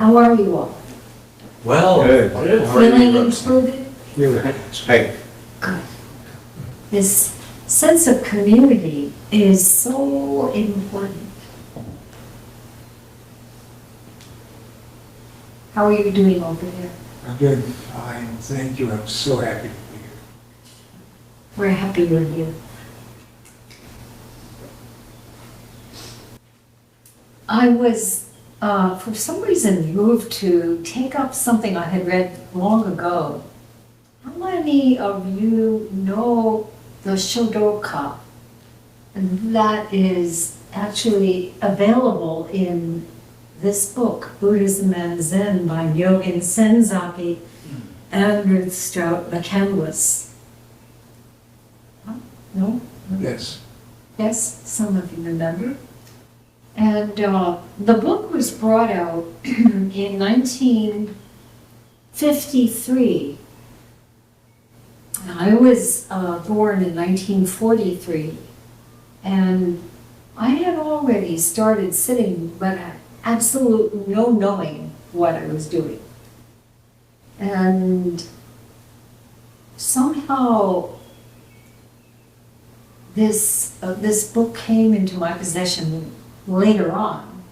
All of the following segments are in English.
How are you all? Well, Good. Feeling included? Hey, Good. This sense of community is so important. How are you doing over there? I'm doing fine, thank you, I'm so happy to be here. We're happy you're here. I was, for some reason, moved to take up something I had read long ago. How many of you know the Shodoka? And that is actually available in this book, Buddhism and Zen by Nyogen Senzaki and Ruth Strout McCandless. Huh? No? Yes, Yes, some of you remember. And the book was brought out in 1953. I was born in 1943, and I had already started sitting, but absolutely no knowing what I was doing. And somehow this book came into my possession later on.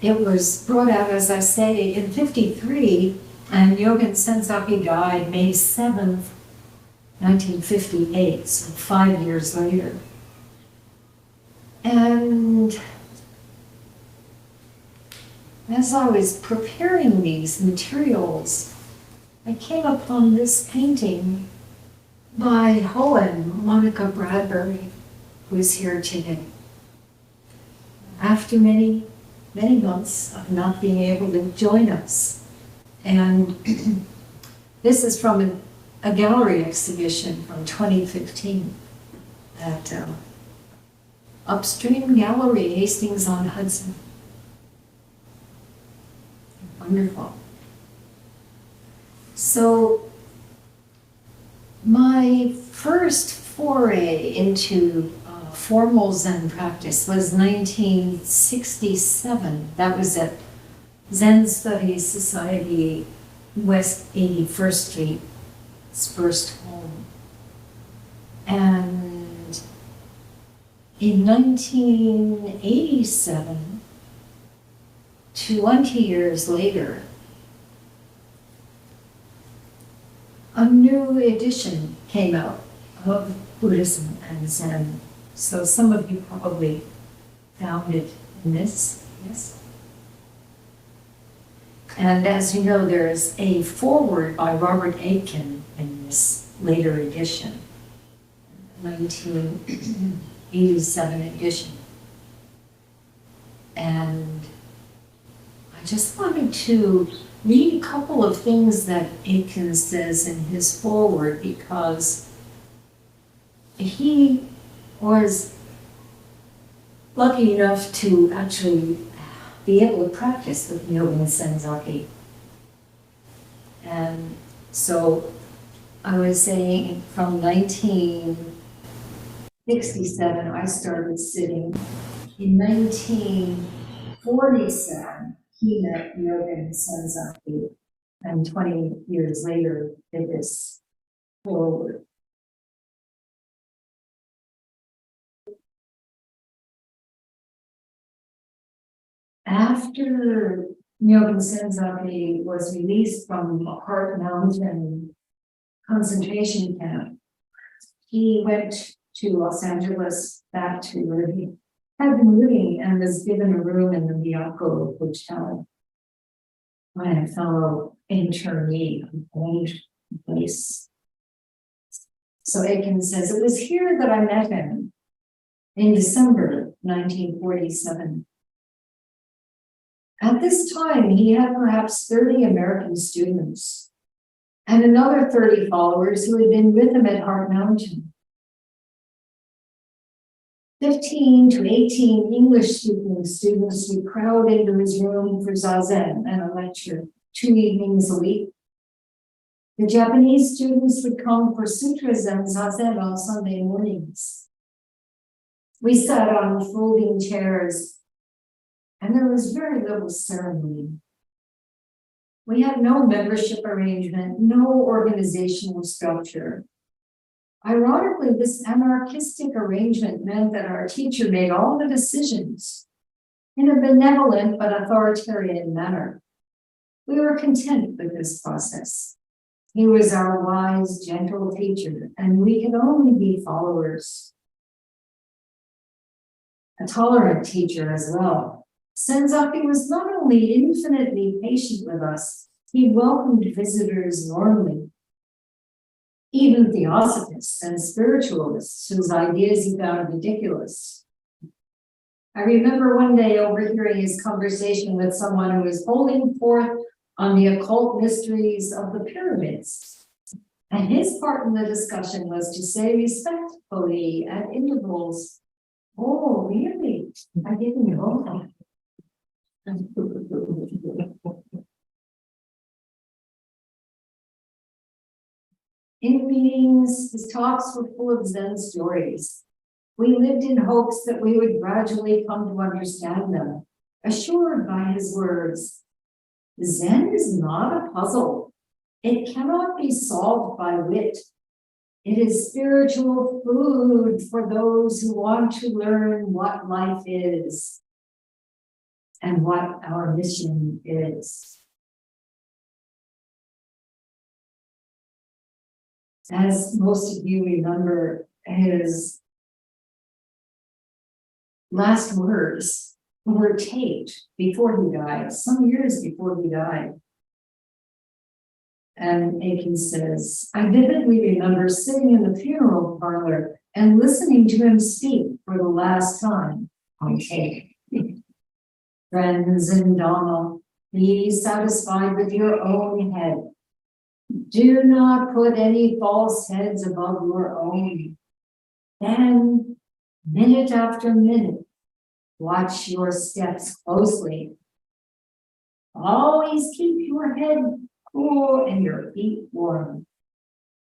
It was brought out, as I say, in 53, and Nyogen Senzaki died May 7th, 1958, so 5 years later. And as I was preparing these materials, I came upon this painting by Monica Bradbury, who is here today. After many, many months of not being able to join us. And this is from a gallery exhibition from 2015 at Upstream Gallery, Hastings-on-Hudson. Wonderful. So my first foray into formal Zen practice was 1967. That was at Zen Studies Society, West 81st Street, its first home. And in 1987, 20 years later, a new edition came out of Buddhism and Zen. So some of you probably found it in this, yes? And as you know, there's a foreword by Robert Aitken in this later edition, 1987 edition. And I just wanted to read a couple of things that Aitken says in his foreword, because he was lucky enough to actually be able to practice with Nyogen Senzaki. And so I was saying from 1967, I started sitting. In 1947, he met Nyogen Senzaki, and 20 years later, did this forward. After Nyogen Senzaki was released from Heart Mountain concentration camp, he went to Los Angeles, back to where he had been living, and was given a room in the Miyako Hotel by a fellow internee who owned the place. So Aitken says, it was here that I met him in December 1947. At this time, he had perhaps 30 American students and another 30 followers who had been with him at Heart Mountain. 15 to 18 English-speaking students would crowd into his room for zazen and a lecture 2 evenings a week. The Japanese students would come for sutras and zazen on Sunday mornings. We sat on folding chairs and there was very little ceremony. We had no membership arrangement, no organizational structure. Ironically, this anarchistic arrangement meant that our teacher made all the decisions in a benevolent but authoritarian manner. We were content with this process. He was our wise, gentle teacher, and we could only be followers. A tolerant teacher as well. Senzaki was not only infinitely patient with us, he welcomed visitors warmly. Even theosophists and spiritualists whose ideas he found ridiculous. I remember one day overhearing his conversation with someone who was holding forth on the occult mysteries of the pyramids. And his part in the discussion was to say respectfully at intervals, "Oh, really? I didn't know that." In meetings, his talks were full of Zen stories. We lived in hopes that we would gradually come to understand them, assured by his words. Zen is not a puzzle. It cannot be solved by wit. It is spiritual food for those who want to learn what life is and what our mission is. As most of you remember, his last words were taped before he died, some years before he died. And Aiken says, "I vividly remember sitting in the funeral parlor and listening to him speak for the last time on tape. Friends and Donald, be satisfied with your own head. Do not put any false heads above your own. Then, minute after minute, watch your steps closely. Always keep your head cool and your feet warm.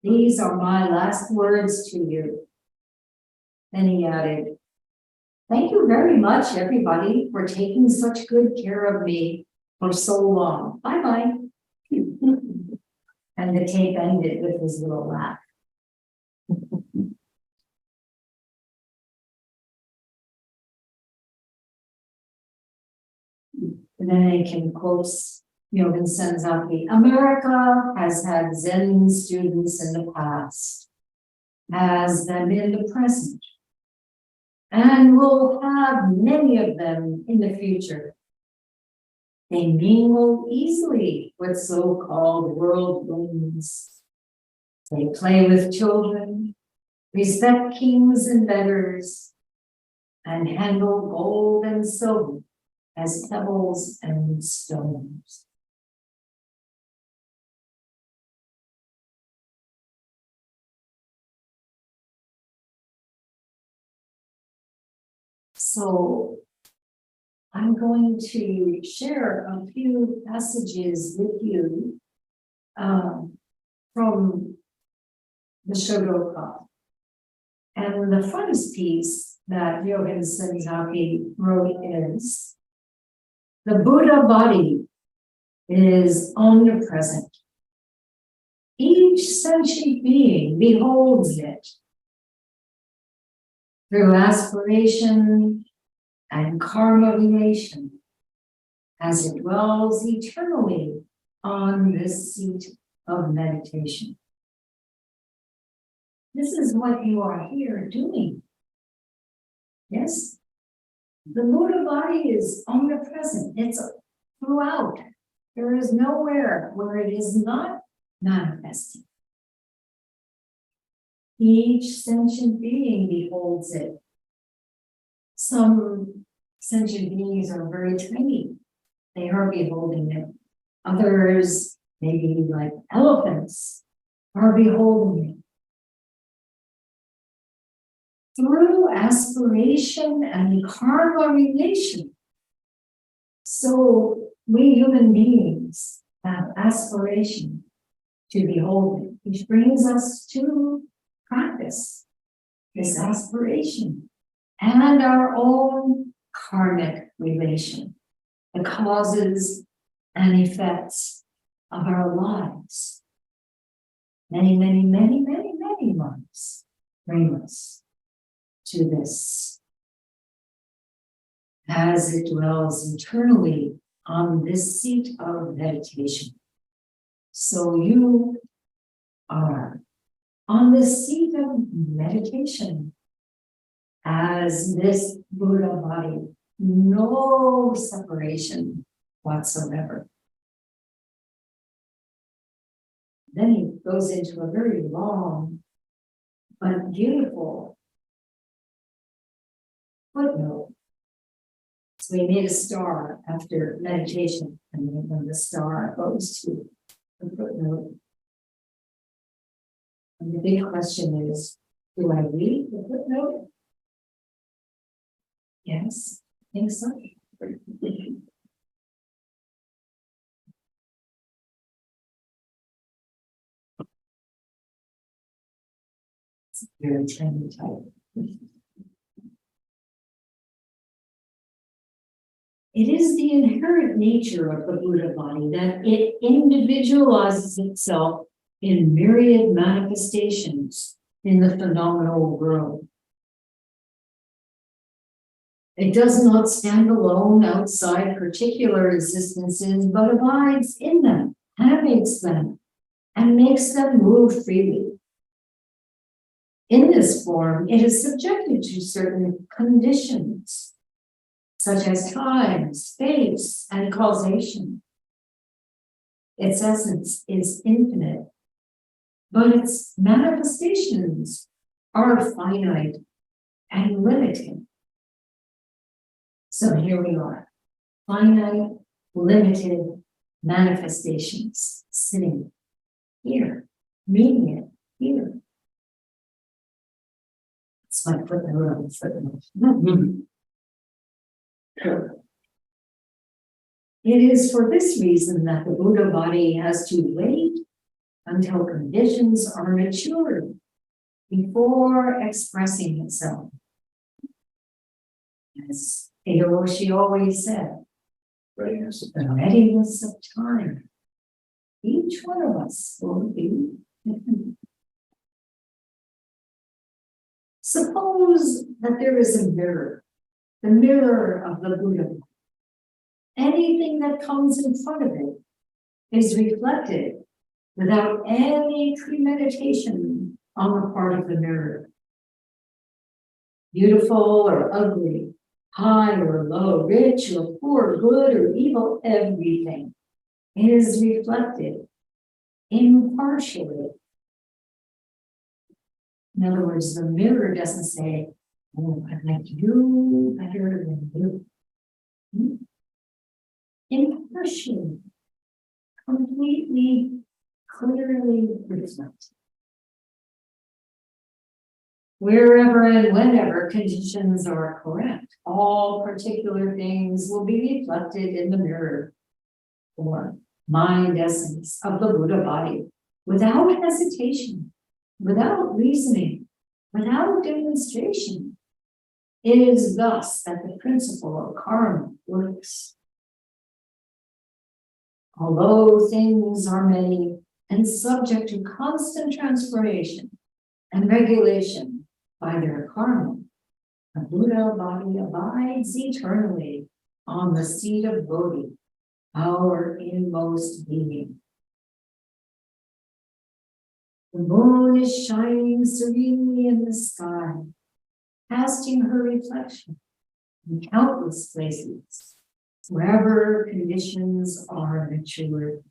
These are my last words to you." Then he added, "Thank you very much, everybody, for taking such good care of me for so long. Bye-bye." And the tape ended with his little laugh. And then Aiken quotes Nyogen Senzaki, "America has had Zen students in the past, has them in the present, and will have many of them in the future. They mingle easily with so-called worldlings. They play with children, respect kings and betters, and handle gold and silver as pebbles and stones." So I'm going to share a few passages with you from the Shodoka. And the frontispiece that Nyogen Senzaki wrote is, "The Buddha body is omnipresent. Each sentient being beholds it through aspiration and karma relation, as it dwells eternally on this seat of meditation." This is what you are here doing. Yes? The Buddha body is omnipresent. It's throughout. There is nowhere where it is not manifesting. Each sentient being beholds it. Some sentient beings are very tiny. They are beholding it. Others, maybe like elephants, are beholding it. Through aspiration and karma relation. So we human beings have aspiration to behold it, which brings us to practice this aspiration and our own karmic relation. the causes and effects of our lives. Many, many, many, many, many months bring us to this. As it dwells internally on this seat of meditation. So you are on the seat of meditation as this Buddha body, no separation whatsoever. Then he goes into a very long but beautiful footnote. So he made a star after meditation, and then when the star goes to the footnote. And the big question is, do I read the footnote? Yes, I think so. It's very tiny type. It is the inherent nature of the Buddha body that it individualizes itself in myriad manifestations in the phenomenal world. It does not stand alone outside particular existences, but abides in them, animates them, and makes them move freely. In this form, it is subjected to certain conditions, such as time, space, and causation. Its essence is infinite, but its manifestations are finite and limited. So here we are, finite, limited manifestations, sitting here, meeting it here. It's my footnote on the footnote. It is for this reason that the Buddha body has to wait until conditions are matured before expressing itself. As Shinge Roshi always said, Readiness. the readiness of time. Each one of us will be different. Suppose that there is a mirror, the mirror of the Buddha. Anything that comes in front of it is reflected without any premeditation on the part of the mirror. Beautiful or ugly, high or low, rich or poor, good or evil, everything is reflected impartially. In other words, the mirror doesn't say, oh, I'd like you better than you. Impartially, completely, clearly reflected. Wherever and whenever conditions are correct, all particular things will be reflected in the mirror or mind essence of the Buddha body without hesitation, without reasoning, without demonstration. It is thus that the principle of karma works. Although things are many and subject to constant transformation and regulation by their karma, the Buddha body abides eternally on the seat of Bodhi, our inmost being. The moon is shining serenely in the sky, casting her reflection in countless places, wherever conditions are matured.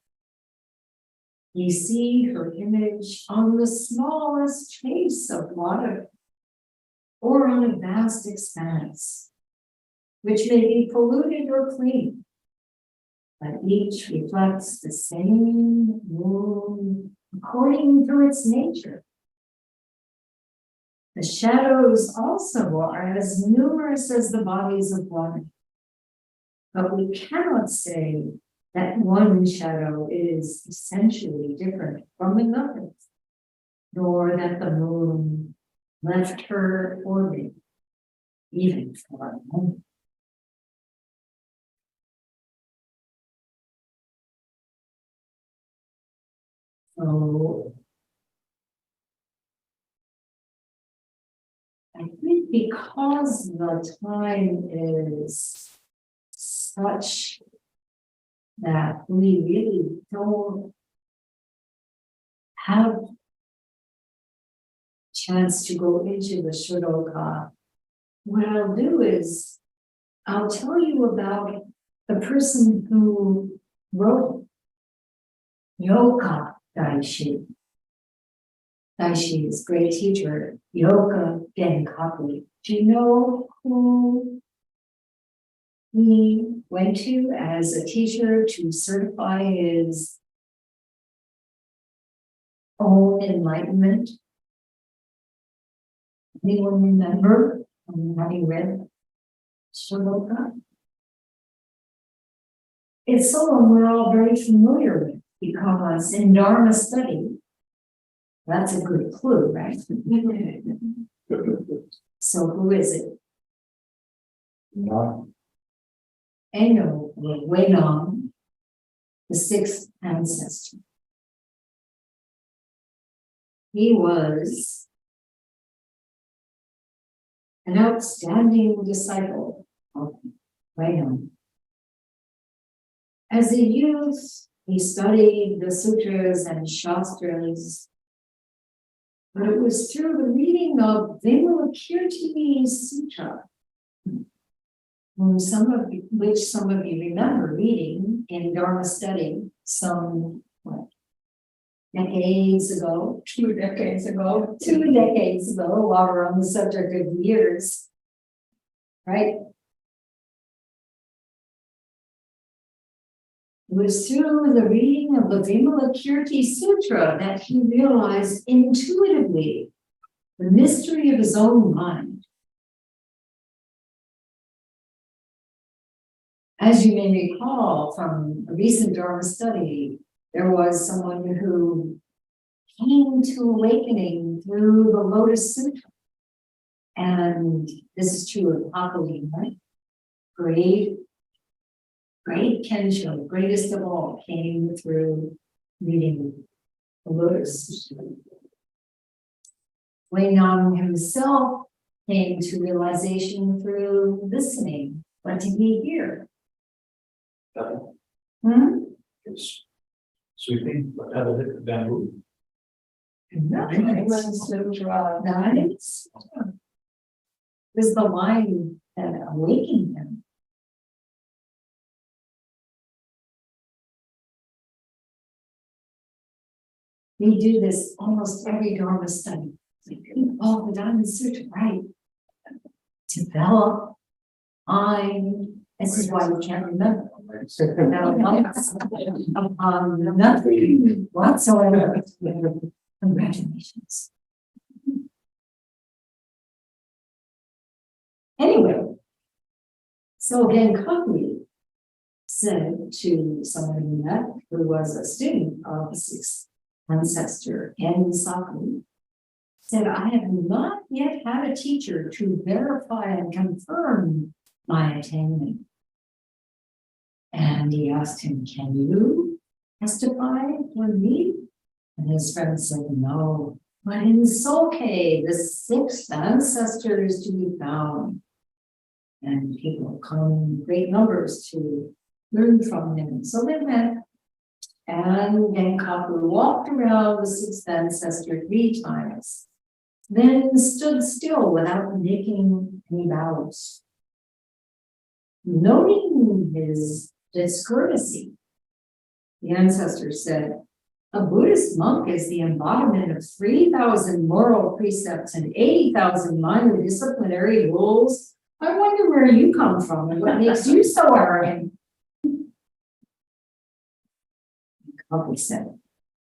You see her image on the smallest trace of water or on a vast expanse, which may be polluted or clean, but each reflects the same moon according to its nature. The shadows also are as numerous as the bodies of water, but we cannot say that one shadow is essentially different from another, nor that the moon left her orbit, even for a moment. So I think because the time is such that we really don't have chance to go into the Shodoka, what I'll do is I'll tell you about the person who wrote Yoka Daishi. Daishi's great teacher, Yoka Genkaku. Do you know who he went to as a teacher to certify his own enlightenment? Anyone remember having read Shodoka? It's someone we're all very familiar with because in Dharma study, that's a good clue, right? So who is it? No. Eno, or Wenong, the sixth ancestor. He was an outstanding disciple of Wenong. As a youth, he studied the sutras and shastras, but it was through the reading of Vimalakirti Sutra, which some of you remember reading in Dharma study some decades ago, 2 decades ago, while we're on the subject of years, right? It was through the reading of the Vimalakirti Sutra that he realized intuitively the mystery of his own mind. As you may recall from a recent Dharma study, there was someone who came to awakening through the Lotus Sutra. And this is true of Akali, right? Great Kensho, greatest of all, came through reading the Lotus. Wenong himself came to realization through listening. What did he hear? It's sweeping, but have a different bamboo. Nice. Nice. It was the mind that awakened him. We do this almost every Dharma study. Oh, the Dharma Sutra, right? Develop mind. This is why we can't remember. Nothing whatsoever. Congratulations. Anyway, so again, Kakui said to someone he met who was a student of the sixth ancestor and Saku, said, I have not yet had a teacher to verify and confirm my attainment. And he asked him, can you testify for me? And his friend said, no, but in Soke, the sixth ancestor is to be found. And people come in great numbers to learn from him. So they met. And Genkaku walked around the sixth ancestor 3 times, then stood still without making any bows. Noting his discourtesy, the ancestor said, a Buddhist monk is the embodiment of 3,000 moral precepts and 80,000 minor disciplinary rules. I wonder where you come from and what makes you so arrogant. He said,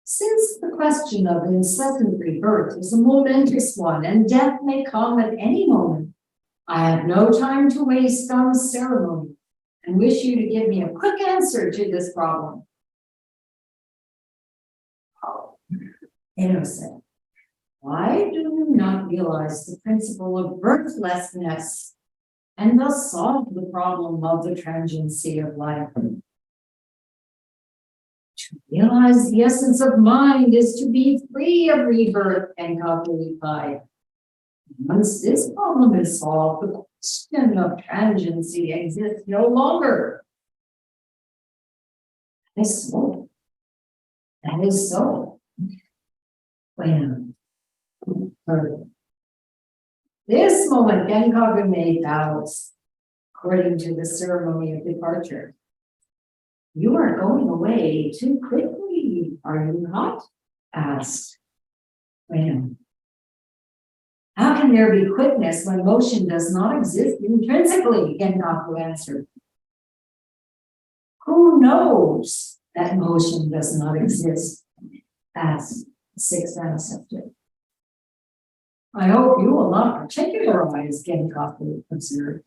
since the question of incessant rebirth is a momentous one and death may come at any moment, I have no time to waste on ceremony and wish you to give me a quick answer to this problem. Eno said, why do you not realize the principle of birthlessness and thus solve the problem of the transiency of life? To realize the essence of mind is to be free of rebirth, Genkaku replied. Once this problem is solved, the question of transiency exists no longer. That is so. That is so. When further. This moment, Genkaku made vows according to the ceremony of departure. You are going away too quickly, are you not? Asked Ram. How can there be quickness when motion does not exist intrinsically? Genkaku answered. Who knows that motion does not exist? Asked the sixth ancestor. I hope you will not particularize, Genkaku observed.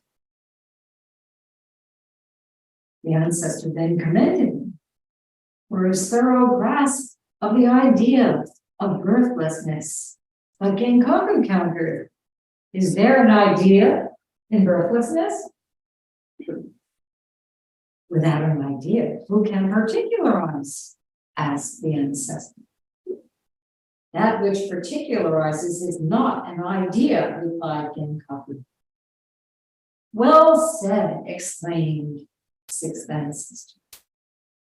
The ancestor then commended him for his thorough grasp of the idea of birthlessness. But Genkaku countered, is there an idea in birthlessness? Without an idea, who can particularize? Asked the ancestor. That which particularizes is not an idea, replied Genkaku. Well said, exclaimed sixth ancestor.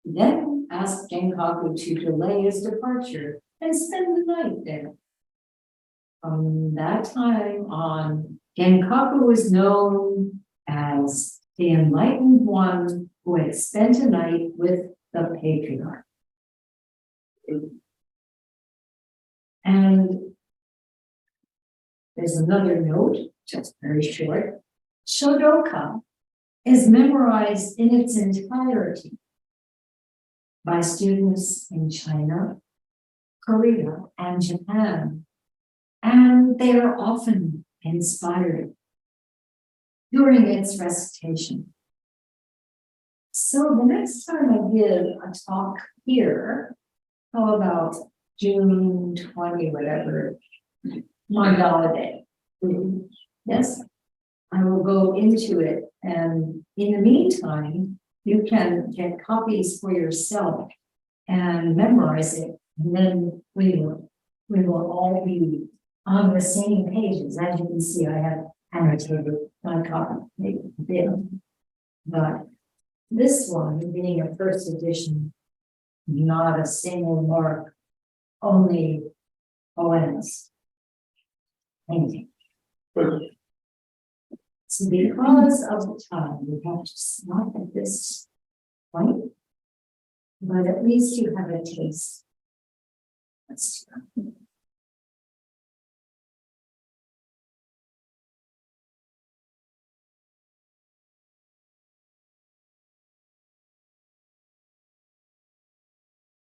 He then asked Genkaku to delay his departure and spend the night there. From that time on, Genkaku was known as the enlightened one who had spent a night with the patriarch. And there's another note, just very short. Shodoka is memorized in its entirety by students in China, Korea, and Japan, and they are often inspired during its recitation. So the next time I give a talk here, how about June 20, whatever, Mandala Day? Yes, I will go into it, and in the meantime, you can get copies for yourself and memorize it, and then we will all be on the same pages. As you can see, I have annotated my copy, maybe a bit, but this one being a first edition, not a single mark, only poems. Painting. So because of the time, we have to stop at this point, but at least you have a taste. Let's do it.